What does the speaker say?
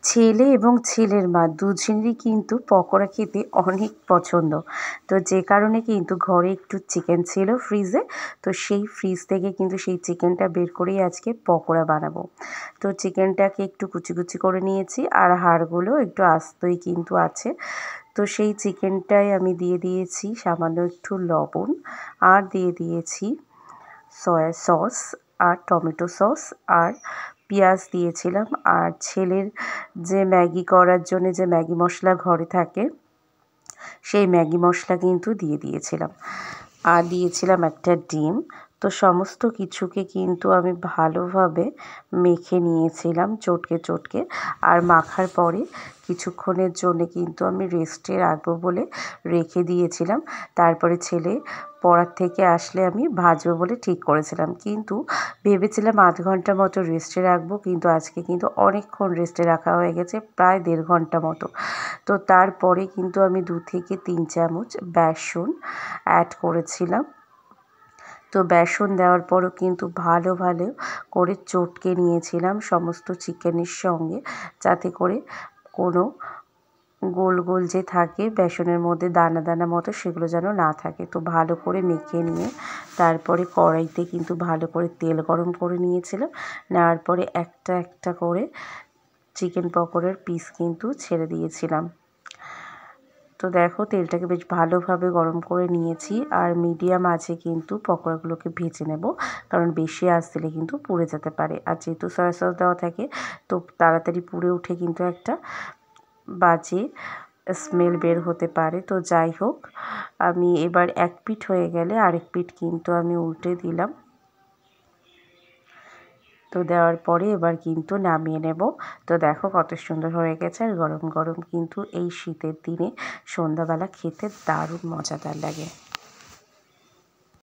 ছেলে এবং ছেলের মা দুজনেরই কিন্তু পকোড়া খেতে অনেক পছন্দ। তো যে কারণে কিন্তু ঘরে একটু চিকেন ছিল ফ্রিজে। তো সেই ফ্রিজ থেকে কিন্তু সেই চিকেনটা বের করেই আজকে পকোড়া বানাবো। তো চিকেনটাকে একটু কুচি কুচি করে নিয়েছি, আর হাড়গুলো একটু আস্তই কিন্তু আছে। তো সেই চিকেনটায় আমি দিয়ে দিয়েছি সামান্য একটু লবণ, আর দিয়ে দিয়েছি সয়া সস আর টমেটো সস, আর পেঁয়াজ দিয়েছিলাম, আর ছেলের যে ম্যাগি করার জন্য যে ম্যাগি মশলা ঘরে থাকে সেই ম্যাগি মশলা কিন্তু দিয়ে দিয়েছিলাম, আর দিয়েছিলাম একটা ডিম। তো সমস্ত কিছুকে কিন্তু আমি ভালোভাবে মেখে নিয়েছিলাম চটকে চটকে, আর মাখার পরে কিছুক্ষণের জন্য কিন্তু আমি রেস্টে রাখবো বলে রেখে দিয়েছিলাম। তারপরে ছেলে পড়ার থেকে আসলে আমি ভাজবো বলে ঠিক করেছিলাম, কিন্তু ভেবেছিলাম আধ ঘন্টা মতো রেস্টে রাখবো, কিন্তু আজকে কিন্তু অনেকক্ষণ রেস্টে রাখা হয়ে গেছে, প্রায় 1.5 ঘন্টা মতো। তো তারপরে কিন্তু আমি 2 থেকে 3 চামচ বেসন অ্যাড করেছিলাম। তো বেসন দেওয়ার পরও কিন্তু ভালো করে চটকে নিয়েছিলাম সমস্ত চিকেনের সঙ্গে, যাতে করে কোনো গোল গোল যে থাকে বেসনের মধ্যে দানা দানা মতো সেগুলো যেন না থাকে। তো ভালো করে মেখে নিয়ে তারপরে কড়াইতে কিন্তু ভালো করে তেল গরম করে নিয়েছিলাম। নেওয়ার পরে একটা একটা করে চিকেন পকোড়ার পিস কিন্তু ছেড়ে দিয়েছিলাম। তো দেখো তেলটাকে বেশ ভালোভাবে গরম করে নিয়েছি, আর মিডিয়াম আঁচে কিন্তু পকোড়াগুলোকে ভেজে নেব, কারণ বেশি আঁচ দিলে কিন্তু পুড়ে যেতে পারে। আর যেহেতু সয়া সস দেওয়া থাকে তো তাড়াতাড়ি পুড়ে উঠে কিন্তু একটা বাজে স্মেল বের হতে পারে। তো যাই হোক, আমি এবার এক পিঠ হয়ে গেলে আরেক পিঠ কিন্তু আমি উল্টে দিলাম। তো দেওয়ার পরে এবার কিন্তু নামিয়ে নেব। তো দেখো কত সুন্দর হয়ে গেছে, আর গরম গরম কিন্তু এই শীতের দিনে সন্ধ্যাবেলা খেতে দারুণ মজাদার লাগে।